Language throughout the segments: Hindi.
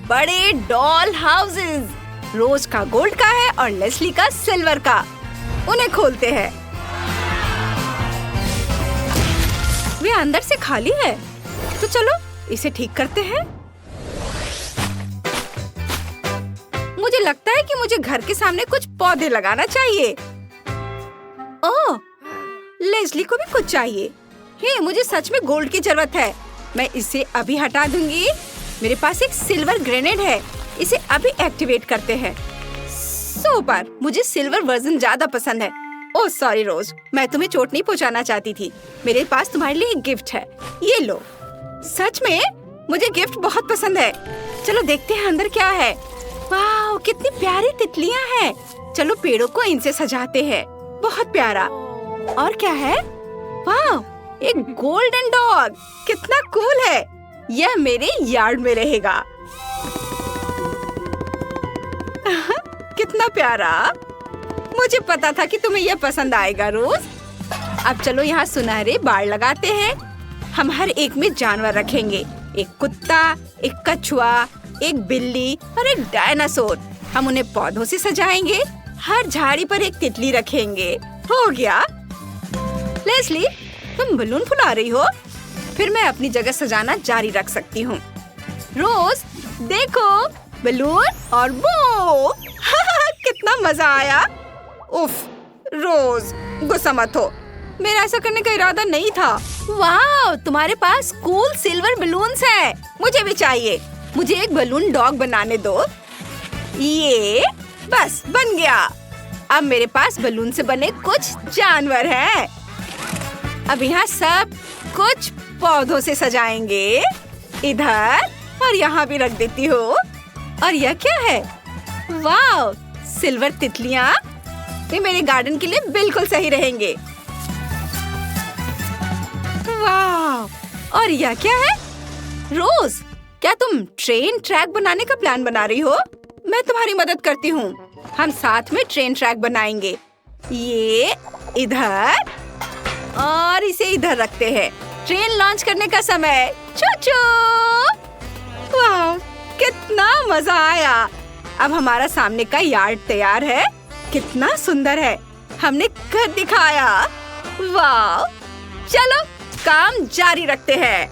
बड़े डॉल हाउसेस। रोज का गोल्ड का है और लेस्ली का सिल्वर का। उन्हें खोलते हैं। वे अंदर से खाली है, तो चलो इसे ठीक करते हैं। मुझे लगता है कि मुझे घर के सामने कुछ पौधे लगाना चाहिए। ओह, लेस्ली को भी कुछ चाहिए। हे, मुझे सच में गोल्ड की जरूरत है। मैं इसे अभी हटा दूंगी। मेरे पास एक सिल्वर ग्रेनेड है, इसे अभी एक्टिवेट करते हैं। सुपर, मुझे सिल्वर वर्जन ज्यादा पसंद है। ओह सॉरी रोज, मैं तुम्हें चोट नहीं पहुंचाना चाहती थी। मेरे पास तुम्हारे लिए एक गिफ्ट है, ये लो। सच में? मुझे गिफ्ट बहुत पसंद है। चलो देखते हैं अंदर क्या है। वाह, कितनी प्यारी तितलियां हैं। चलो पेड़ों को इनसे सजाते हैं। बहुत प्यारा। और क्या है? वाह, एक गोल्डन डॉग। कितना कूल है। यह मेरे यार्ड में रहेगा। कितना प्यारा। मुझे पता था कि तुम्हें यह पसंद आएगा रोज। अब चलो यहाँ सुनहरे बाड़ लगाते हैं। हम हर एक में जानवर रखेंगे। एक कुत्ता, एक कछुआ, एक बिल्ली और एक डायनासोर। हम उन्हें पौधों से सजाएंगे। हर झाड़ी पर एक तितली रखेंगे। हो गया। लेस्ली, तुम बलून फुला रही हो? फिर मैं अपनी जगह सजाना जारी रख सकती हूँ। रोज देखो, बलून और बो। कितना मजा आया। उफ, रोज गुस्सा मत हो। मेरा ऐसा करने का इरादा नहीं था। वाह, तुम्हारे पास कूल सिल्वर बलून्स हैं। मुझे भी चाहिए। मुझे एक बलून डॉग बनाने दो। ये बस बन गया। अब मेरे पास बलून से बने कुछ जानवर हैं। अब यहाँ सब कुछ पौधों से सजाएंगे। इधर और यहाँ भी रख देती हूँ। और यह क्या है? वाह, सिल्वर तितलियाँ। ये मेरे गार्डन के लिए बिल्कुल सही रहेंगे। वाह, और यह क्या है? रोज, क्या तुम ट्रेन ट्रैक बनाने का प्लान बना रही हो? मैं तुम्हारी मदद करती हूँ। हम साथ में ट्रेन ट्रैक बनाएंगे। ये इधर और इसे इधर रखते हैं। ट्रेन लॉन्च करने का समय। चू-चू! वाह, कितना मजा आया। अब हमारा सामने का यार्ड तैयार है। कितना सुंदर है। हमने कर दिखाया। वाह, चलो काम जारी रखते हैं।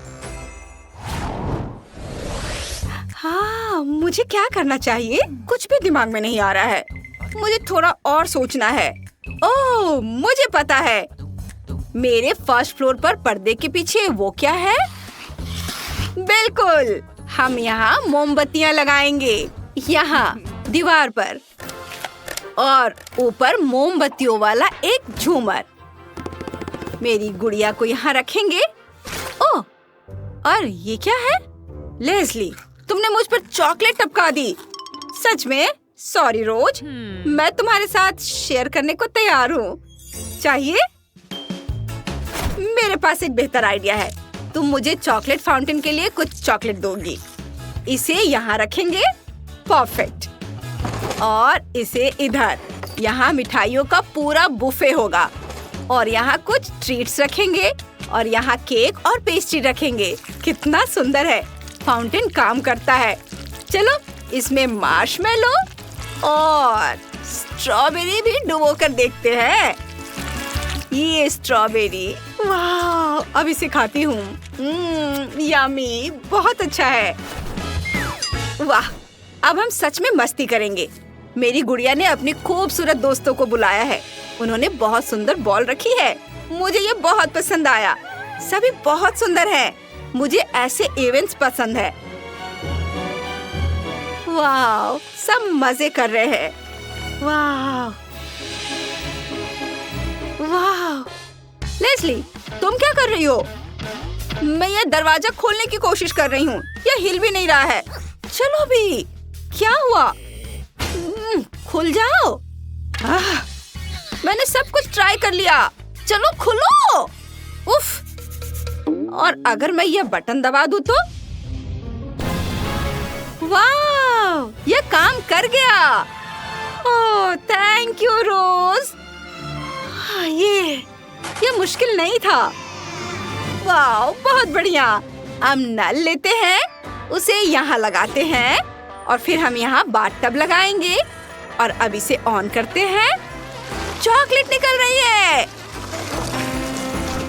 हाँ, मुझे क्या करना चाहिए? कुछ भी दिमाग में नहीं आ रहा है। मुझे थोड़ा और सोचना है। ओह, मुझे पता है। मेरे फर्स्ट फ्लोर पर पर्दे के पीछे वो क्या है? बिल्कुल, हम यहाँ मोमबत्तियाँ लगाएंगे। यहाँ दीवार पर और ऊपर मोमबत्तियों वाला एक झूमर। मेरी गुड़िया को यहाँ रखेंगे। ओह, और ये क्या है? लेस्ली, तुमने मुझ पर चॉकलेट टपका दी। सच में? सॉरी रोज, मैं तुम्हारे साथ शेयर करने को तैयार हूँ। चाहिए? मेरे पास एक बेहतर आइडिया है। तुम मुझे चॉकलेट फाउंटेन के लिए कुछ चॉकलेट दोगी। इसे यहाँ रखेंगे। परफेक्ट। और इसे इधर। यहाँ मिठाइयों का पूरा बुफे होगा। और यहाँ कुछ ट्रीट्स रखेंगे। और यहाँ केक और पेस्ट्री रखेंगे। कितना सुंदर है। फाउंटेन काम करता है। चलो इसमें मार्शमेलो और स्ट्रॉबेरी भी डुबो कर देखते हैं। ये स्ट्रॉबेरी, वाह, अब इसे खाती हूँ। यम्मी, बहुत अच्छा है। वाह, अब हम सच में मस्ती करेंगे। मेरी गुड़िया ने अपनी खूबसूरत दोस्तों को बुलाया है। उन्होंने बहुत सुंदर बॉल रखी है। मुझे ये बहुत पसंद आया। सभी बहुत सुंदर हैं। मुझे ऐसे इवेंट्स पसंद है। वाह, सब मजे कर रहे हैं। वाह वाह। लेस्ली, तुम क्या कर रही हो? मैं ये दरवाजा खोलने की कोशिश कर रही हूँ। यह हिल भी नहीं रहा है। चलो भी। क्या हुआ? खुल जाओ। मैंने सब कुछ ट्राई कर लिया। चलो खुलो। उफ। और अगर मैं यह बटन दबा दूँ तो? वाह, यह काम कर गया। ओह, थैंक यू रोज। ये मुश्किल नहीं था। वाह, बहुत बढ़िया। अब नल लेते हैं, उसे यहाँ लगाते हैं और फिर हम यहाँ बाथटब लगाएंगे और अब इसे ऑन करते हैं। चॉकलेट निकल रही है।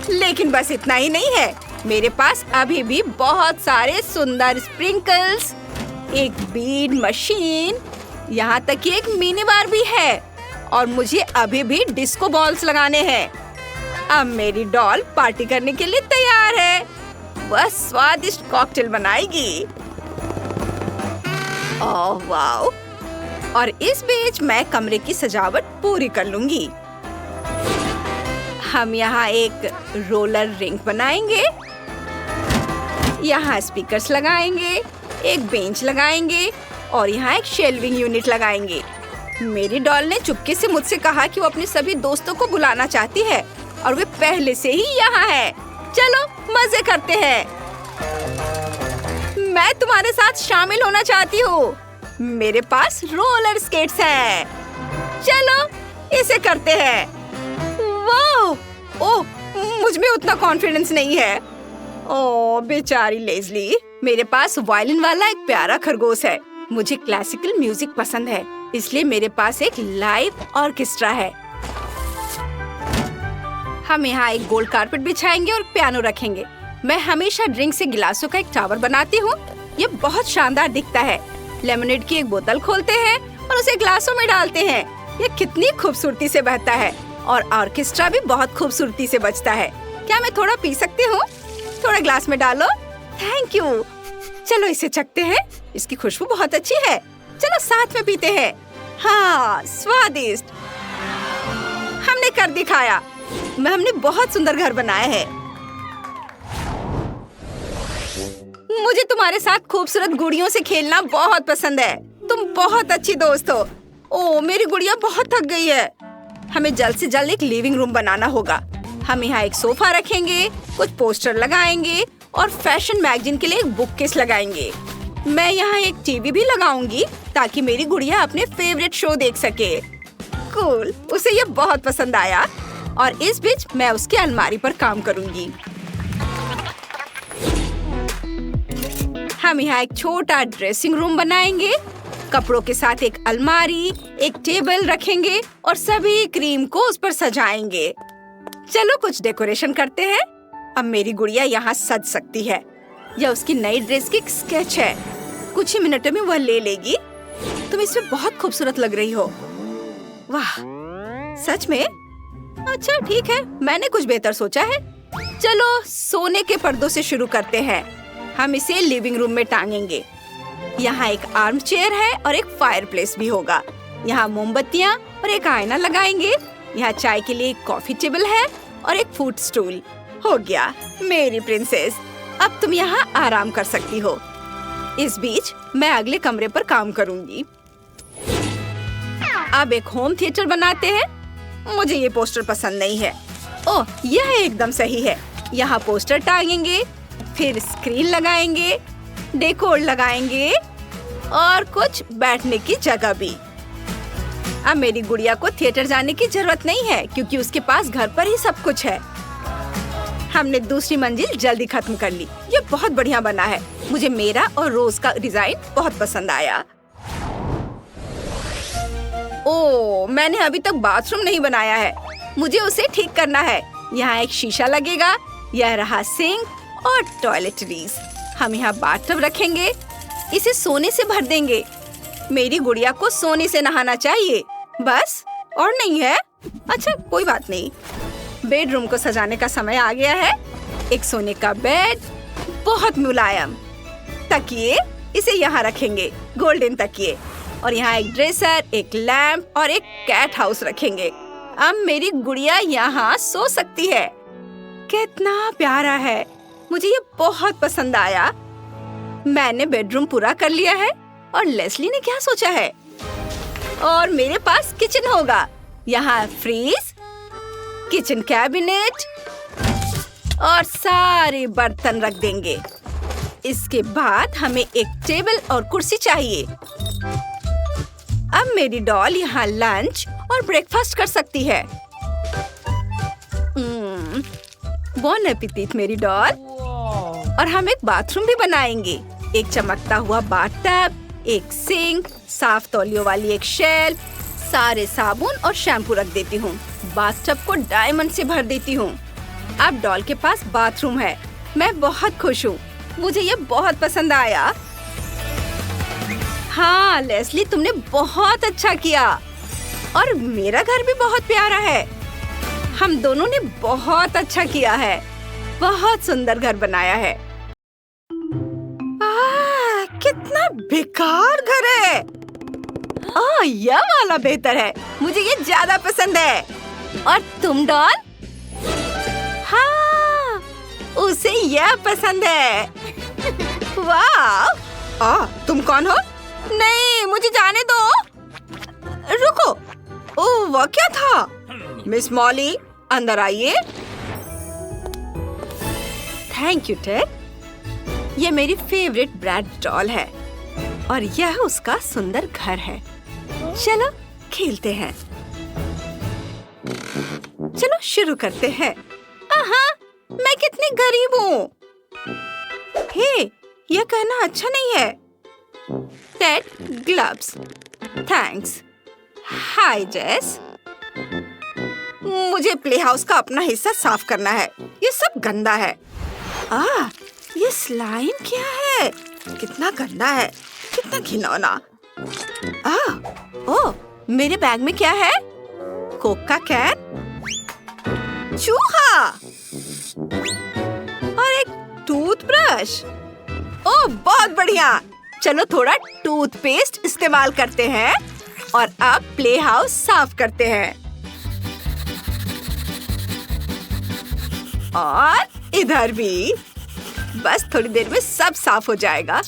लेकिन बस इतना ही नहीं है, मेरे पास अभी भी बहुत सारे सुंदर स्प्रिंकल्स, एक बीड मशीन, यहाँ तक कि एक मिनी बार भी है और मुझे अभी भी डिस्को बॉल्स लगाने हैं। अब मेरी डॉल पार्टी करने के लिए तैयार है। वह स्वादिष्ट कॉकटेल बनाएगी। Oh wow! और इस बीच मैं कमरे की सजावट पूरी कर लूंगी। हम यहाँ एक रोलर रिंग बनाएंगे, यहाँ स्पीकर्स लगाएंगे, एक बेंच लगाएंगे और यहाँ एक शेल्विंग यूनिट लगाएंगे। मेरी डॉल ने चुपके से मुझसे कहा कि वो अपने सभी दोस्तों को बुलाना चाहती है और वे पहले से ही यहाँ है। चलो मजे करते हैं। मैं तुम्हारे साथ शामिल होना चाहती हूँ। मेरे पास रोलर स्केट्स हैं। चलो इसे करते हैं। वाह! ओह, मुझ में उतना कॉन्फिडेंस नहीं है। ओह बेचारी लेज़ली। मेरे पास वायलिन वाला एक प्यारा खरगोश है। मुझे क्लासिकल म्यूजिक पसंद है, इसलिए मेरे पास एक लाइव ऑर्केस्ट्रा है। हम यहाँ एक गोल्ड कारपेट बिछाएंगे और पियानो रखेंगे। मैं हमेशा ड्रिंक से गिलासों का एक टावर बनाती हूँ। ये बहुत शानदार दिखता है। लेमनेड की एक बोतल खोलते हैं और उसे ग्लासों में डालते हैं। ये कितनी खूबसूरती से बहता है और ऑर्केस्ट्रा भी बहुत खूबसूरती से बजता है। क्या मैं थोड़ा पी सकती हूँ? थोड़ा ग्लास में डालो। Thank you. चलो इसे चखते हैं। इसकी खुशबू बहुत अच्छी है। चलो साथ में पीते हैं। हाँ, स्वादिष्ट। हमने कर दिखाया। हमने बहुत सुंदर घर बनाया है। मुझे तुम्हारे साथ खूबसूरत गुड़ियों से खेलना बहुत पसंद है। तुम बहुत अच्छी दोस्त हो। ओह, मेरी गुड़िया बहुत थक गई है। हमें जल्द से जल्द एक लिविंग रूम बनाना होगा। हम यहाँ एक सोफा रखेंगे, कुछ पोस्टर लगाएंगे और फैशन मैगजीन के लिए एक बुक केस लगाएंगे। मैं यहाँ एक टीवी भी लगाऊंगी ताकि मेरी गुड़िया अपने फेवरेट शो देख सके। कूल, उसे ये बहुत पसंद आया। और इस बीच मैं उसकी अलमारी पर काम करूंगी। हम यहाँ एक छोटा ड्रेसिंग रूम बनाएंगे। कपड़ों के साथ एक अलमारी, एक टेबल रखेंगे और सभी क्रीम को उस पर सजाएंगे। चलो कुछ डेकोरेशन करते हैं। अब मेरी गुड़िया यहाँ सज सकती है। यह उसकी नई ड्रेस की स्केच है। कुछ ही मिनटों में वह ले लेगी। तुम इसमें बहुत खूबसूरत लग रही हो। वाह, सच में? अच्छा ठीक है, मैंने कुछ बेहतर सोचा है। चलो सोने के पर्दों से शुरू करते हैं। हम इसे लिविंग रूम में टांगेंगे। यहाँ एक आर्म चेयर है और एक फायरप्लेस भी होगा। यहाँ मोमबत्तियाँ और एक आईना लगाएंगे। यहाँ चाय के लिए एक कॉफी टेबल है और एक फूड स्टूल। हो गया मेरी प्रिंसेस, अब तुम यहाँ आराम कर सकती हो। इस बीच मैं अगले कमरे पर काम करूँगी। अब एक होम थिएटर बनाते हैं। मुझे ये पोस्टर पसंद नहीं है। ओह, यह एकदम सही है। यहाँ पोस्टर टांगेंगे, फिर स्क्रीन लगाएंगे, डेकोर लगाएंगे और कुछ बैठने की जगह भी। अब मेरी गुड़िया को थिएटर जाने की जरूरत नहीं है क्योंकि उसके पास घर पर ही सब कुछ है। हमने दूसरी मंजिल जल्दी खत्म कर ली। ये बहुत बढ़िया बना है। मुझे मेरा और रोज का डिजाइन बहुत पसंद आया। ओह, मैंने अभी तक बाथरूम नहीं बनाया है। मुझे उसे ठीक करना है। यहाँ एक शीशा लगेगा। यह रहा सिंक और टॉयलेटरीज। हम यहाँ बाथटब रखेंगे। इसे सोने से भर देंगे। मेरी गुड़िया को सोने से नहाना चाहिए, बस और नहीं है। अच्छा कोई बात नहीं। बेडरूम को सजाने का समय आ गया है। एक सोने का बेड, बहुत मुलायम तकिए, इसे यहाँ रखेंगे, गोल्डन तकिए। और यहाँ एक ड्रेसर, एक लैंप और एक कैट हाउस रखेंगे। अब मेरी गुड़िया यहाँ सो सकती है। कितना प्यारा है। मुझे ये बहुत पसंद आया। मैंने बेडरूम पूरा कर लिया है और लेस्ली ने क्या सोचा है। और मेरे पास किचन होगा। यहाँ फ्रीज, किचन कैबिनेट और सारे बर्तन रख देंगे। इसके बाद हमें एक टेबल और कुर्सी चाहिए। अब मेरी डॉल यहाँ लंच और ब्रेकफास्ट कर सकती है। बॉन एपेटिट मेरी डॉल। और हम एक बाथरूम भी बनाएंगे। एक चमकता हुआ बाथटब, एक सिंक, साफ तौलियों वाली एक शेल्फ, सारे साबुन और शैम्पू रख देती हूँ। बाथटब को डायमंड से भर देती हूँ। अब डॉल के पास बाथरूम है। मैं बहुत खुश हूँ। मुझे ये बहुत पसंद आया। हाँ लेस्ली, तुमने बहुत अच्छा किया। और मेरा घर भी बहुत प्यारा है। हम दोनों ने बहुत अच्छा किया है। बहुत सुंदर घर बनाया है। कितना बेकार घर है। यह वाला बेहतर है। मुझे ये ज्यादा पसंद है। और तुम डॉल? हाँ, उसे यह पसंद है। वाह! तुम कौन हो? नहीं, मुझे जाने दो। रुको। ओह, वह क्या था? मिस मॉली, अंदर आइए। Thank you Ted. ये मेरी फेवरेट ब्रैड डॉल है और यह उसका सुंदर घर है। चलो खेलते हैं। चलो शुरू करते हैं। मैं कितनी गरीब हूँ। हे, यह कहना अच्छा नहीं है। Ted, gloves. थैंक्स। हाय जेस। मुझे प्ले हाउस का अपना हिस्सा साफ करना है। ये सब गंदा है। ये स्लाइम क्या है? कितना गंदा है, कितना घिनौना। ओह, मेरे बैग में क्या है? कोक का कैन, चूहा और एक टूथब्रश। ओह, बहुत बढ़िया। चलो थोड़ा टूथपेस्ट इस्तेमाल करते हैं और अब प्ले हाउस साफ करते हैं। और इधर भी। बस थोड़ी देर में सब साफ हो जाएगा।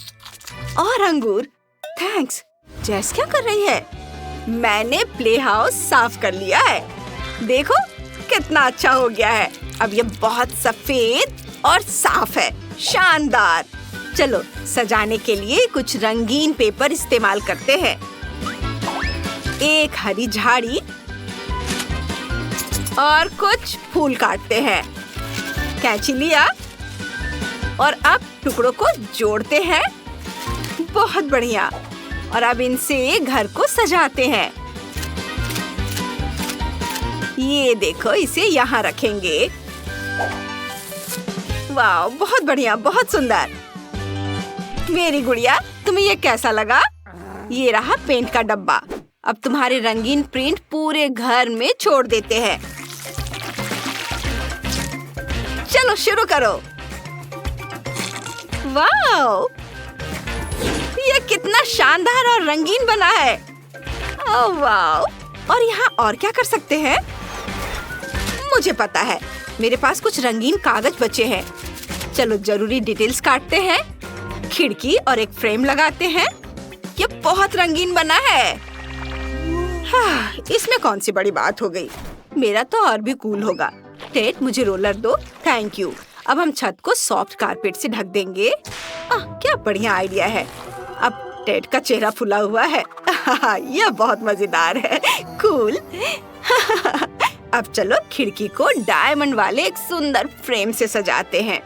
और अंगूर। थैंक्स। जेस क्या कर रही है? मैंने प्ले हाउस साफ कर लिया है। देखो कितना अच्छा हो गया है। अब ये बहुत सफेद और साफ है। शानदार। चलो सजाने के लिए कुछ रंगीन पेपर इस्तेमाल करते हैं। एक हरी झाड़ी और कुछ फूल काटते हैं। कैंची लिया और अब टुकड़ों को जोड़ते हैं। बहुत बढ़िया। और अब इनसे घर को सजाते हैं। ये देखो, इसे यहाँ रखेंगे। वाह, बहुत बढ़िया, बहुत सुंदर। मेरी गुड़िया, तुम्हें ये कैसा लगा? ये रहा पेंट का डब्बा। अब तुम्हारे रंगीन प्रिंट पूरे घर में छोड़ देते हैं। चलो शुरू करो। वाह, ये कितना शानदार और रंगीन बना है। ओह वाह! और यहाँ और क्या कर सकते हैं? मुझे पता है, मेरे पास कुछ रंगीन कागज बचे हैं। चलो जरूरी डिटेल्स काटते हैं। खिड़की और एक फ्रेम लगाते हैं। ये बहुत रंगीन बना है। हाँ, इसमें कौन सी बड़ी बात हो गई। मेरा तो और भी कूल होगा। टेड, मुझे रोलर दो। Thank you. अब हम छत को सॉफ्ट कारपेट से ढक देंगे। क्या बढ़िया आइडिया है। अब टेड का चेहरा फुला हुआ है। यह बहुत मजेदार है। कूल। अब चलो खिड़की को डायमंड वाले एक सुंदर फ्रेम से सजाते हैं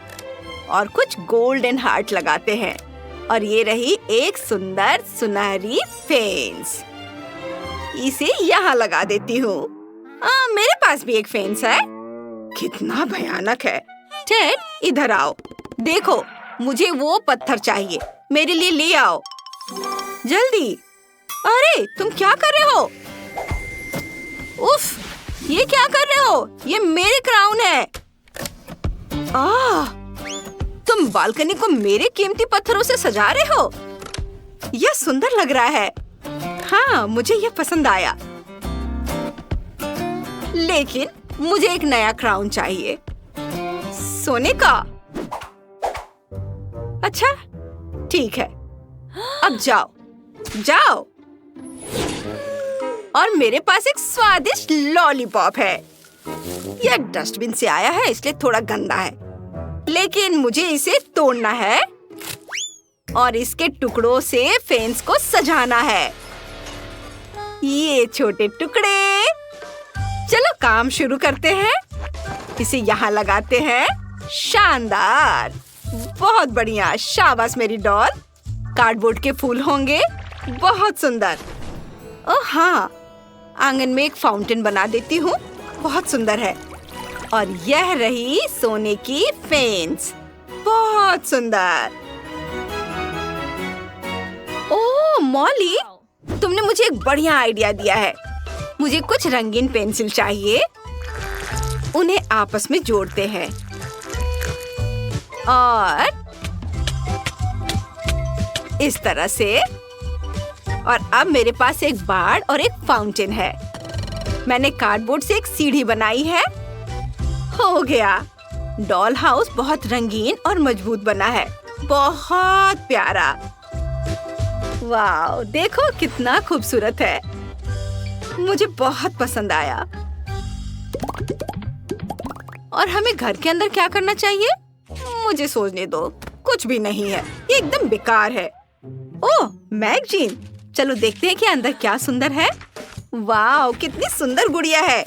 और कुछ गोल्डन हार्ट लगाते हैं। और ये रही एक सुंदर सुनहरी फेंस। इसे यहाँ लगा देती हूँ। मेरे पास भी एक फेंस है। कितना भयानक है। टेड, इधर आओ। देखो, मुझे वो पत्थर चाहिए। मेरे लिए ले आओ जल्दी। अरे तुम क्या कर रहे हो? उफ, ये क्या कर रहे हो? ये मेरे क्राउन है। तुम बालकनी को मेरे कीमती पत्थरों से सजा रहे हो? यह सुंदर लग रहा है। हाँ, मुझे यह पसंद आया। लेकिन मुझे एक नया क्राउन चाहिए। सोने का। अच्छा, ठीक है। अब जाओ, जाओ। और मेरे पास एक स्वादिष्ट लॉलीपॉप है। यह डस्टबिन से आया है, इसलिए थोड़ा गंदा है। लेकिन मुझे इसे तोड़ना है और इसके टुकड़ों से फेंस को सजाना है। ये छोटे टुकड़े। चलो काम शुरू करते हैं। इसे यहाँ लगाते हैं। शानदार, बहुत बढ़िया। शाबाश मेरी डॉल। कार्डबोर्ड के फूल होंगे बहुत सुंदर। ओह हाँ, आंगन में एक फाउंटेन बना देती हूँ। बहुत सुंदर है। और यह रही सोने की फेंस। बहुत सुंदर। ओह मॉली, तुमने मुझे एक बढ़िया आइडिया दिया है। मुझे कुछ रंगीन पेंसिल चाहिए। उन्हें आपस में जोड़ते हैं और इस तरह से। और अब मेरे पास एक बाड़ और एक फाउंटेन है। मैंने कार्डबोर्ड से एक सीढ़ी बनाई है। हो गया। डॉल हाउस बहुत रंगीन और मजबूत बना है। बहुत प्यारा। वाह, देखो कितना खूबसूरत है। मुझे बहुत पसंद आया। और हमें घर के अंदर क्या करना चाहिए? मुझे सोचने दो। कुछ भी नहीं है, ये एकदम बेकार है। ओह मैगजीन, चलो देखते हैं कि अंदर क्या सुंदर है। वाह, कितनी सुंदर गुड़िया है।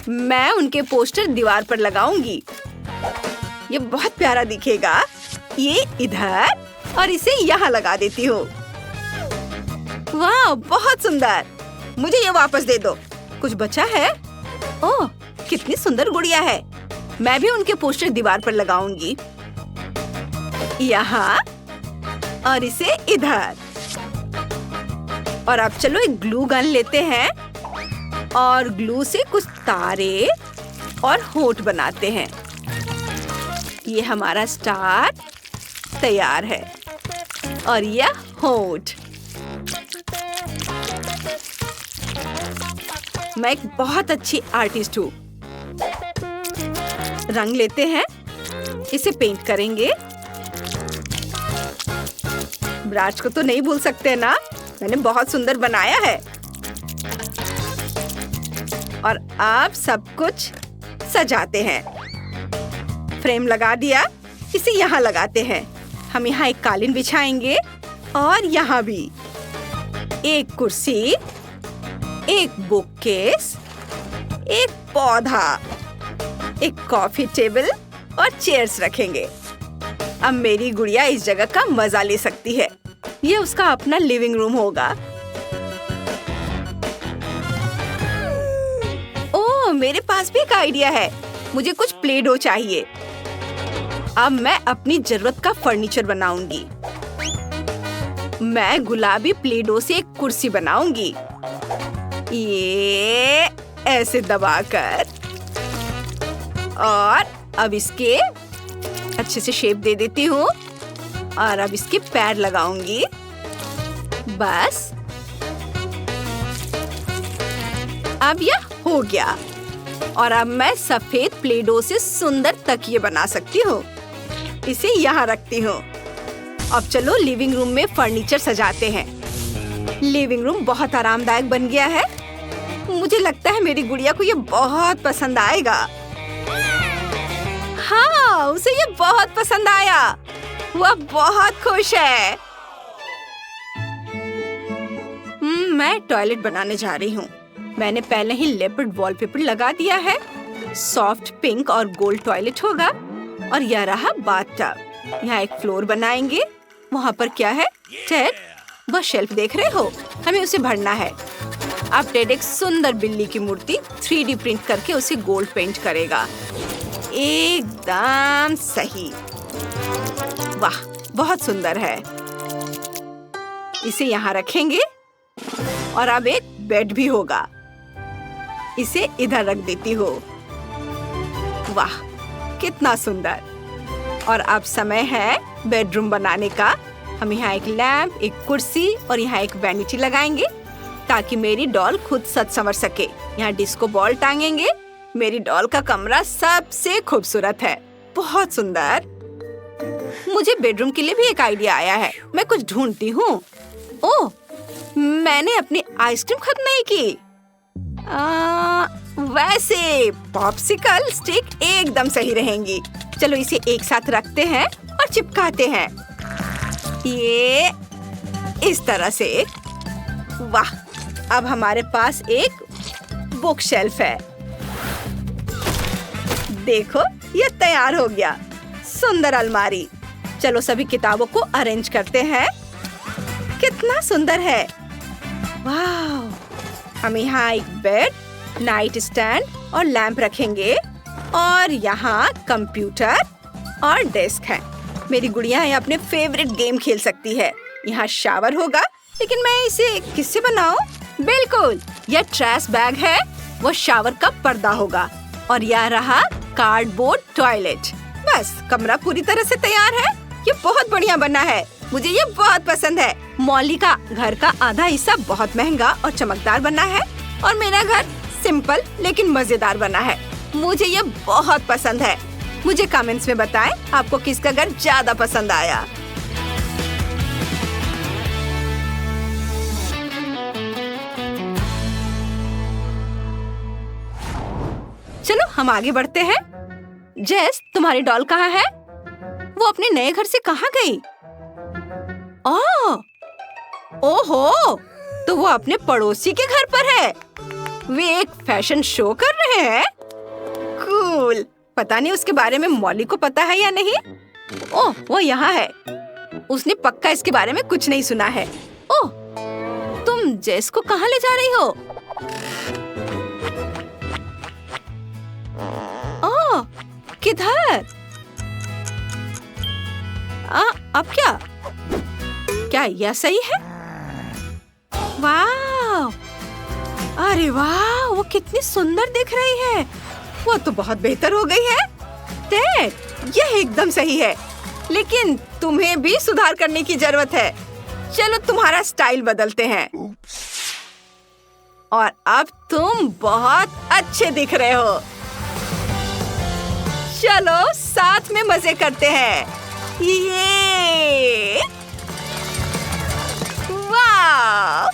मैं उनके पोस्टर दीवार पर लगाऊंगी। ये बहुत प्यारा दिखेगा। ये इधर और इसे यहाँ लगा देती हूँ। वाह, बहुत सुंदर। मुझे ये वापस दे दो। कुछ बचा है? ओह, कितनी सुंदर गुड़िया है। मैं भी उनके पोस्टर दीवार पर लगाऊंगी। यहाँ और इसे इधर। और अब चलो एक ग्लू गन लेते हैं और ग्लू से कुछ तारे और होंठ बनाते हैं। ये हमारा स्टार तैयार है। और यह होंठ। मैं एक बहुत अच्छी आर्टिस्ट हूँ। रंग लेते हैं, इसे पेंट करेंगे। ब्रश को तो नहीं भूल सकते ना, मैंने बहुत सुंदर बनाया है। और अब सब कुछ सजाते हैं। फ्रेम लगा दिया, इसे यहाँ लगाते हैं। हम यहाँ एक कालीन बिछाएंगे और यहाँ भी एक कुर्सी, एक बुककेस, एक पौधा, एक कॉफी टेबल और चेयर्स रखेंगे। अब मेरी गुड़िया इस जगह का मजा ले सकती है। ये उसका अपना लिविंग रूम होगा। ओह, मेरे पास भी एक आइडिया है। मुझे कुछ प्ले डो चाहिए। अब मैं अपनी जरूरत का फर्नीचर बनाऊंगी। मैं गुलाबी प्ले डो से एक कुर्सी बनाऊंगी। ये ऐसे दबाकर। और अब इसके अच्छे से शेप दे देती हूँ। और अब इसके पैर लगाऊंगी। बस अब यह हो गया। और अब मैं सफेद प्ले डो से सुंदर तकिए बना सकती हूँ। इसे यहाँ रखती हूँ। अब चलो लिविंग रूम में फर्नीचर सजाते हैं। लिविंग रूम बहुत आरामदायक बन गया है। मुझे लगता है मेरी गुड़िया को ये बहुत पसंद आएगा। हाँ, उसे ये बहुत पसंद आया। वह बहुत खुश है। मैं टॉयलेट बनाने जा रही हूँ। मैंने पहले ही लेपर्ड वॉलपेपर लगा दिया है। सॉफ्ट पिंक और गोल्ड टॉयलेट होगा। और यह रहा बाथटब। यहाँ एक फ्लोर बनाएंगे। वहाँ पर क्या है? टेड, वह शेल्फ देख रहे हो? हमें उसे भरना है। अब टेड एक सुंदर बिल्ली की मूर्ति 3D प्रिंट करके उसे गोल्ड पेंट करेगा। एकदम सही। वाह, बहुत सुंदर है। इसे यहाँ रखेंगे। और अब एक बेड भी होगा। इसे इधर रख देती हूँ। वाह, कितना सुंदर। और अब समय है बेडरूम बनाने का। हम यहाँ एक लैंप, एक कुर्सी और यहाँ एक वैनिटी लगाएंगे ताकि मेरी डॉल खुद सज संवर सके। यहाँ डिस्को बॉल टांगेंगे। मेरी डॉल का कमरा सबसे खूबसूरत है। बहुत सुंदर। मुझे बेडरूम के लिए भी एक आइडिया आया है। मैं कुछ ढूंढती हूँ। ओह, मैंने अपनी आइसक्रीम खत्म नहीं की। वैसे पॉप्सिकल स्टिक एकदम सही रहेंगी। चलो इसे एक साथ रखते हैं और चिपकाते हैं। ये इस तरह से। वाह, अब हमारे पास एक बुक शेल्फ है। देखो, ये तैयार हो गया। सुंदर अलमारी। चलो सभी किताबों को अरेंज करते हैं। कितना सुंदर है। वाह! हम यहाँ एक बेड, नाइट स्टैंड और लैंप रखेंगे और यहाँ कंप्यूटर और डेस्क है। मेरी गुड़िया यहाँ अपने फेवरेट गेम खेल सकती है। यहाँ शावर होगा, लेकिन मैं इसे किससे बनाऊं? बिल्कुल, यह ट्रैश बैग है, वो शावर का पर्दा होगा और यह रहा कार्डबोर्ड टॉयलेट। बस कमरा पूरी तरह से तैयार है। ये बहुत बढ़िया बना है, मुझे ये बहुत पसंद है। मॉली का घर का आधा हिस्सा बहुत महंगा और चमकदार बना है और मेरा घर सिंपल लेकिन मजेदार बना है। मुझे ये बहुत पसंद है। मुझे कमेंट्स में बताएं आपको किसका घर ज्यादा पसंद आया। चलो हम आगे बढ़ते हैं। जेस, तुम्हारी डॉल कहाँ है? वो अपने नए घर से कहाँ गई? ओहो, तो वो अपने पड़ोसी के घर पर है। वे एक फैशन शो कर रहे हैं। कूल। पता नहीं उसके बारे में मॉली को पता है या नहीं। ओह, वो यहाँ है। उसने पक्का इसके बारे में कुछ नहीं सुना है। ओह, तुम जेस को कहाँ ले जा रही हो? ओह, किधर? अब क्या? क्या यह सही है? वाह! अरे वाह, वो कितनी सुंदर दिख रही है। वो तो बहुत बेहतर हो गई है। डैड, यह एकदम सही है, लेकिन तुम्हें भी सुधार करने की जरूरत है। चलो तुम्हारा स्टाइल बदलते हैं। और अब तुम बहुत अच्छे दिख रहे हो। चलो साथ में मजे करते हैं। ये वाह!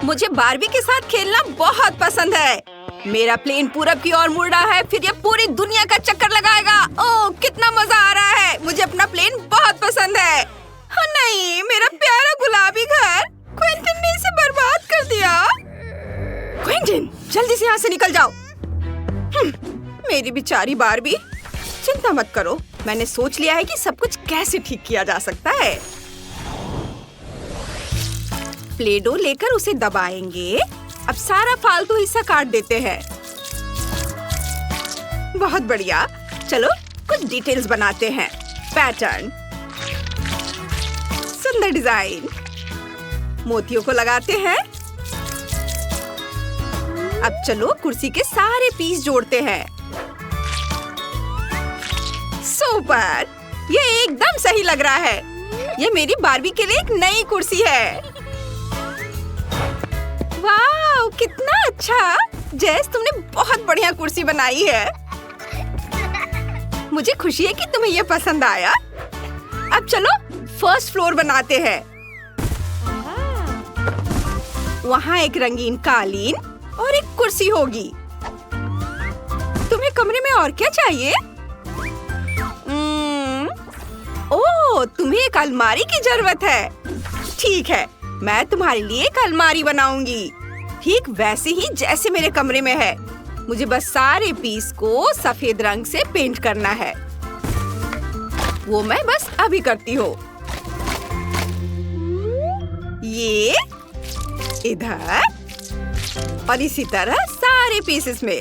मुझे बारबी के साथ खेलना बहुत पसंद है। मेरा प्लेन पूरब की ओर मुड़ रहा है, फिर ये पूरी दुनिया का चक्कर लगाएगा। ओह, कितना मजा आ रहा है। मुझे अपना प्लेन बहुत पसंद है। हाँ नहीं, मेरा प्यारा गुलाबी घर क्विंटन ने इसे बर्बाद कर दिया। क्विंटन, जल्दी से यहाँ से निकल जाओ। मेरी बेचारी बारबी। चिंता मत करो, मैंने सोच लिया है कि सब कुछ कैसे ठीक किया जा सकता है। प्ले डो लेकर उसे दबाएंगे। अब सारा फालतू हिस्सा काट देते हैं। बहुत बढ़िया। चलो कुछ डिटेल्स बनाते हैं। पैटर्न, सुंदर डिजाइन, मोतियों को लगाते हैं। अब चलो कुर्सी के सारे पीस जोड़ते हैं। सुपर! ये एकदम सही लग रहा है। ये मेरी बारबी के लिए एक नई कुर्सी है। वाह, कितना अच्छा। जेस, तुमने बहुत बढ़िया कुर्सी बनाई है। मुझे खुशी है कि तुम्हें ये पसंद आया। अब चलो फर्स्ट फ्लोर बनाते हैं। वहाँ एक रंगीन कालीन और एक कुर्सी होगी। तुम्हें कमरे में और क्या चाहिए? ओह, तुम्हें एक अलमारी की जरूरत है। ठीक है, मैं तुम्हारे लिए एक अलमारी बनाऊंगी, ठीक वैसे ही जैसे मेरे कमरे में है। मुझे बस सारे पीस को सफेद रंग से पेंट करना है। वो मैं बस अभी करती हूँ। ये इधर और इसी तरह सारे पीसेस में।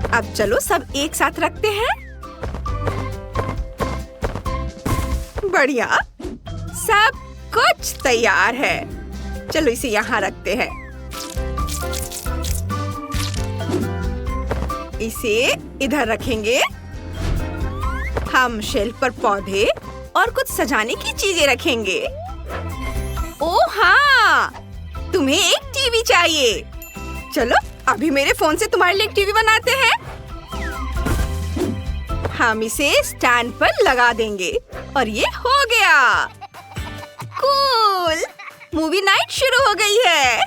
अब चलो सब एक साथ रखते हैं। बढ़िया, सब कुछ तैयार है। चलो इसे यहाँ रखते हैं। इसे इधर रखेंगे। हम शेल्फ पर पौधे और कुछ सजाने की चीजें रखेंगे। ओह हाँ, तुम्हें एक टीवी चाहिए। चलो अभी मेरे फोन से तुम्हारे लिए एक टीवी बनाते हैं। हम इसे स्टैंड पर लगा देंगे और ये हो गया। कूल! मूवी नाइट शुरू हो गई है।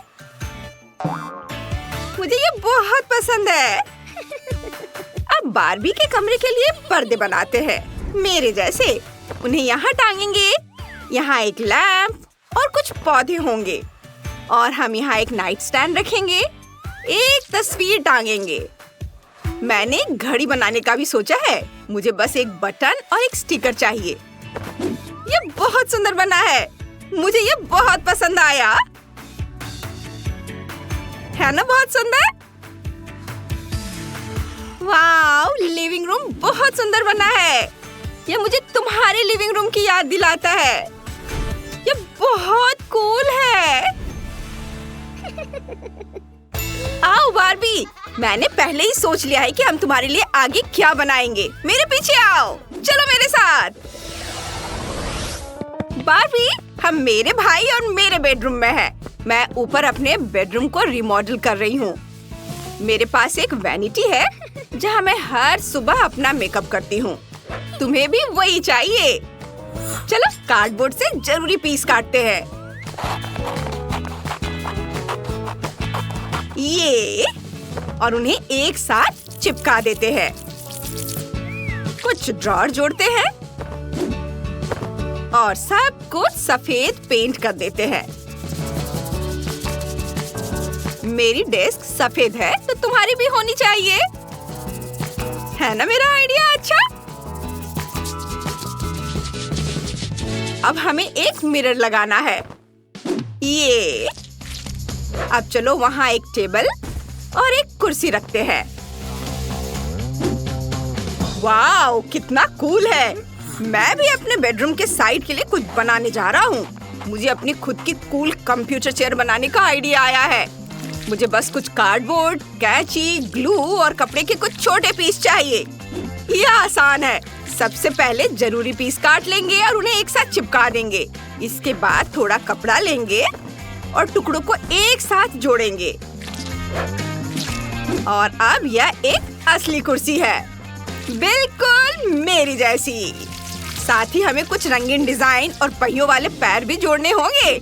मुझे ये बहुत पसंद है। अब बारबी के कमरे के लिए पर्दे बनाते हैं, मेरे जैसे। उन्हें यहाँ टांगेंगे। यहाँ एक लैंप और कुछ पौधे होंगे और हम यहाँ एक नाइट स्टैंड रखेंगे। एक तस्वीर टांगेंगे। मैंने घड़ी बनाने का भी सोचा है। मुझे बस एक बटन और एक स्टिकर चाहिए। ये बहुत सुंदर बना है। मुझे ये बहुत पसंद आया। है ना बहुत सुंदर? वाव, लिविंग रूम बहुत सुंदर बना है। ये मुझे तुम्हारे लिविंग रूम की याद दिलाता है। ये बहुत कूल है। आओ बार्बी, मैंने पहले ही सोच लिया है कि हम तुम्हारे लिए आगे क्या बनाएंगे। मेरे पीछे आओ, चलो मेरे साथ। बार्बी, हम मेरे भाई और मेरे बेडरूम में हैं। मैं ऊपर अपने बेडरूम को रिमॉडल कर रही हूँ। मेरे पास एक वैनिटी है जहाँ मैं हर सुबह अपना मेकअप करती हूँ। तुम्हें भी वही चाहिए। चलो कार्डबोर्ड से जरूरी पीस काटते हैं। ये और उन्हें एक साथ चिपका देते हैं। कुछ ड्रॉर जोड़ते हैं और सब कुछ सफेद पेंट कर देते हैं। मेरी डेस्क सफेद है तो तुम्हारी भी होनी चाहिए। है ना मेरा आइडिया अच्छा? अब हमें एक मिरर लगाना है। ये अब चलो वहाँ एक टेबल और एक कुर्सी रखते हैं। वाओ, कितना कूल है। मैं भी अपने बेडरूम के साइड के लिए कुछ बनाने जा रहा हूँ। मुझे अपनी खुद की कूल कंप्यूटर चेयर बनाने का आइडिया आया है। मुझे बस कुछ कार्डबोर्ड, कैंची, ग्लू और कपड़े के कुछ छोटे पीस चाहिए। यह आसान है। सबसे पहले जरूरी पीस काट लेंगे और उन्हें एक साथ चिपका देंगे। इसके बाद थोड़ा कपड़ा लेंगे और टुकड़ों को एक साथ जोड़ेंगे। और अब यह एक असली कुर्सी है, बिल्कुल मेरी जैसी। साथ ही हमें कुछ रंगीन डिजाइन और पहियों वाले पैर भी जोड़ने होंगे।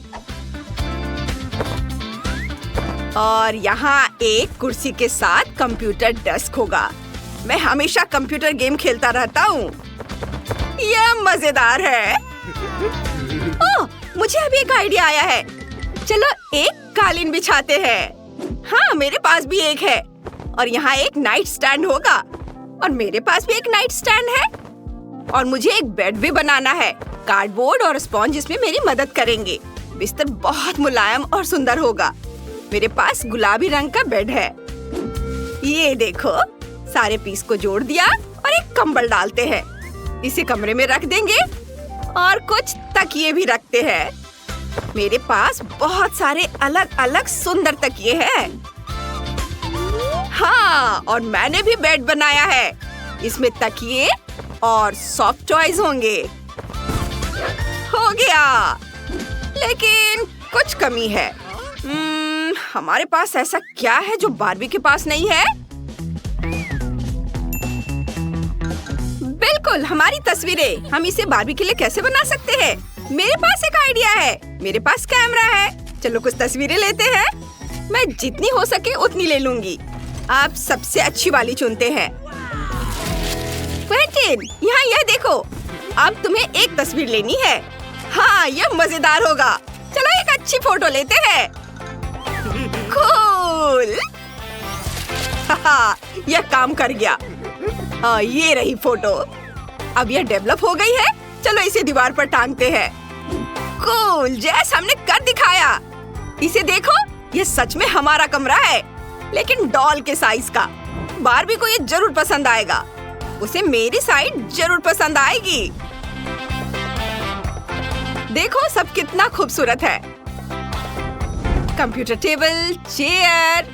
और यहाँ एक कुर्सी के साथ कंप्यूटर डेस्क होगा। मैं हमेशा कंप्यूटर गेम खेलता रहता हूँ। यह मजेदार है। ओह, मुझे अभी एक आइडिया आया है। चलो एक कालीन बिछाते हैं। हाँ, मेरे पास भी एक है। और यहाँ एक नाइट स्टैंड होगा। और मेरे पास भी एक नाइट स्टैंड है। और मुझे एक बेड भी बनाना है। कार्डबोर्ड और स्पॉन्ज इसमें मेरी मदद करेंगे। बिस्तर बहुत मुलायम और सुंदर होगा। मेरे पास गुलाबी रंग का बेड है। ये देखो, सारे पीस को जोड़ दिया और एक कंबल डालते हैं। इसे कमरे में रख देंगे और कुछ तकिए भी रखते हैं। मेरे पास बहुत सारे अलग अलग सुंदर तकिए हैं। हाँ, और मैंने भी बेड बनाया है। इसमें तकिए और सॉफ्ट टॉयज होंगे। हो गया, लेकिन कुछ कमी है। हमारे पास ऐसा क्या है जो बार्बी के पास नहीं है? बिल्कुल, हमारी तस्वीरें। हम इसे बार्बी के लिए कैसे बना सकते हैं? मेरे पास एक आइडिया है। मेरे पास कैमरा है। चलो कुछ तस्वीरें लेते हैं। मैं जितनी हो सके उतनी ले लूंगी। आप सबसे अच्छी वाली चुनते हैं। क्विंटीन, यहाँ यह देखो। अब तुम्हें एक तस्वीर लेनी है। हाँ, यह मजेदार होगा। चलो एक अच्छी फोटो लेते हैं। कूल। यह काम कर गया। ये रही फोटो। अब यह डेवलप हो गई है। चलो इसे दीवार पर टांगते हैं। कूल, जैसा हमने कर दिखाया। इसे देखो, ये सच में हमारा कमरा है, लेकिन डॉल के साइज का। बार्बी को ये जरूर पसंद आएगा। उसे मेरी साइड जरूर पसंद आएगी। देखो सब कितना खूबसूरत है। कंप्यूटर टेबल, चेयर,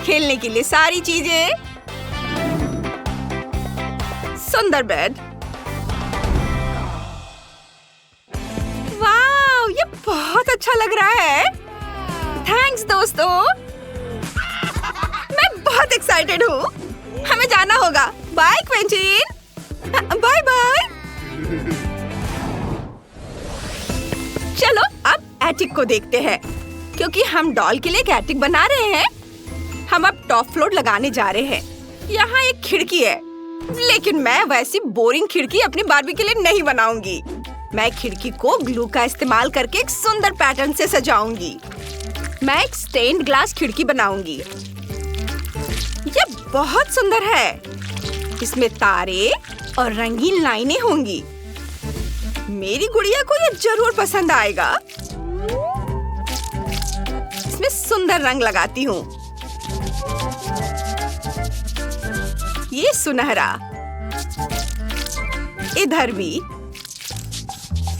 खेलने के लिए सारी चीजें, सुंदर बेड। वाव, ये बहुत अच्छा लग रहा है। थैंक्स दोस्तों। मैं बहुत एक्साइटेड हूँ। हमें जाना होगा। Bye Quentin. Bye bye. चलो अब एटिक को देखते हैं। क्योंकि हम डॉल के लिए एक एटिक बना रहे हैं, हम अब टॉप फ्लोर लगाने जा रहे हैं। यहाँ एक खिड़की है, लेकिन मैं वैसी बोरिंग खिड़की अपनी बार्बी के लिए नहीं बनाऊंगी। मैं खिड़की को ग्लू का इस्तेमाल करके एक सुंदर पैटर्न से सजाऊंगी। मैं एक स्टेन्ड ग्लास खिड़की बनाऊंगी। यह बहुत सुंदर है। इसमें तारे और रंगीन लाइनें होंगी। मेरी गुड़िया को ये जरूर पसंद आएगा। इसमें सुंदर रंग लगाती हूँ। ये सुनहरा, इधर भी,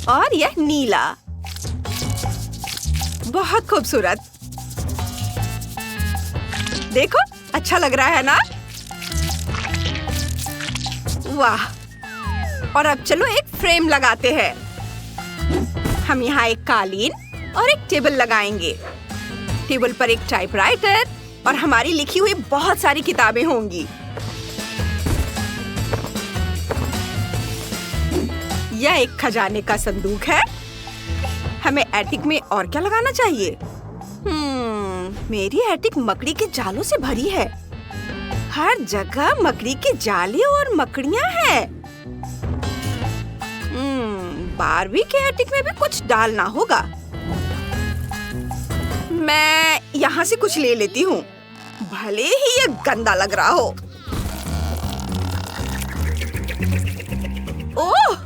और यह नीला। बहुत खूबसूरत। देखो, अच्छा लग रहा है ना? वाह! और अब चलो एक फ्रेम लगाते हैं। हम यहाँ एक कालीन और एक टेबल लगाएंगे। टेबल पर एक टाइपराइटर और हमारी लिखी हुई बहुत सारी किताबें होंगी। यह एक खजाने का संदूक है। हमें एटिक में और क्या लगाना चाहिए? मेरी एटिक मकड़ी के जालों से भरी है। हर जगह मकड़ी के जाले और मकड़ियाँ हैं। बारबी के एटिक में भी कुछ डालना होगा। मैं यहाँ से कुछ ले लेती हूँ, भले ही ये गंदा लग रहा हो। ओह!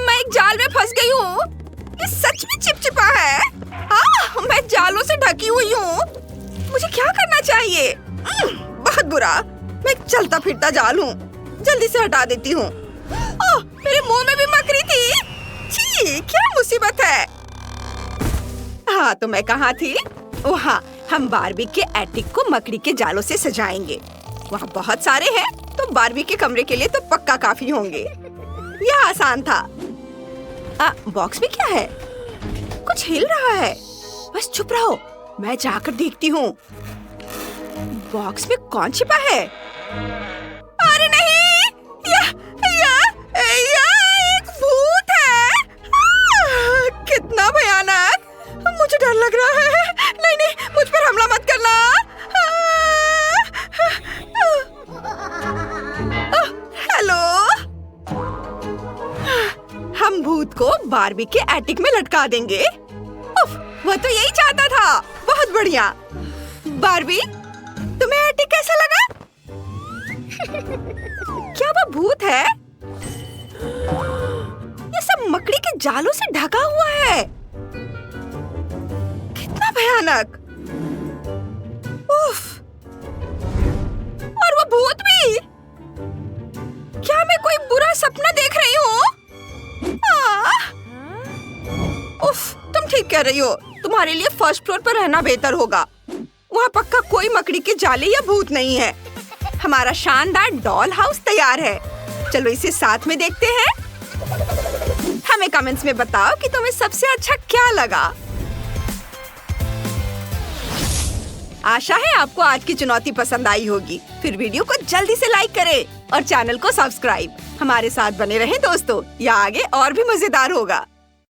मैं एक जाल में फंस गई हूँ। ये सच में चिपचिपा है। मैं जालों से ढकी हुई हूँ। मुझे क्या करना चाहिए? बहुत बुरा। मैं एक चलता फिरता जाल हूँ। जल्दी से हटा देती हूँ। ओह! मेरे मुंह में भी मकड़ी थी। छी! क्या मुसीबत है। हाँ, तो मैं कहाँ थी? हाँ, हम बारबी के एटिक को मकड़ी के जालों से सजाएंगे। वहाँ बहुत सारे हैं, तो बारबी के कमरे के लिए तो पक्का काफी होंगे। यह आसान था। बॉक्स में क्या है? कुछ हिल रहा है। बस चुप रहो, मैं जाकर देखती हूँ। बॉक्स में कौन छिपा है? अरे नहीं! यह एक भूत है। कितना भयानक! मुझे डर लग रहा है। नहीं, मुझ पर हमला मत करना। हेलो। हम भूत को बारबी के एटिक में लटका देंगे। उफ, वो तो यही चाहता था। बहुत बढ़िया। बारबी, तुम्हें एटिक कैसा लगा? क्या वो भूत है? ये सब मकड़ी के जालों से ढका हुआ है। कितना भयानक। उफ। और वो भूत भी। क्या मैं कोई बुरा सपना देख रही हूँ? उफ, तुम ठीक कह रही हो। तुम्हारे लिए फर्स्ट फ्लोर पर रहना बेहतर होगा। वहाँ पक्का कोई मकड़ी के जाले या भूत नहीं है। हमारा शानदार डॉल हाउस तैयार है। चलो इसे साथ में देखते हैं। हमें कमेंट्स में बताओ कि तुम्हें सबसे अच्छा क्या लगा। आशा है आपको आज की चुनौती पसंद आई होगी। फिर वीडियो को जल्दी से लाइक करें और चैनल को सब्सक्राइब। हमारे साथ बने रहें दोस्तों, या आगे और भी मजेदार होगा।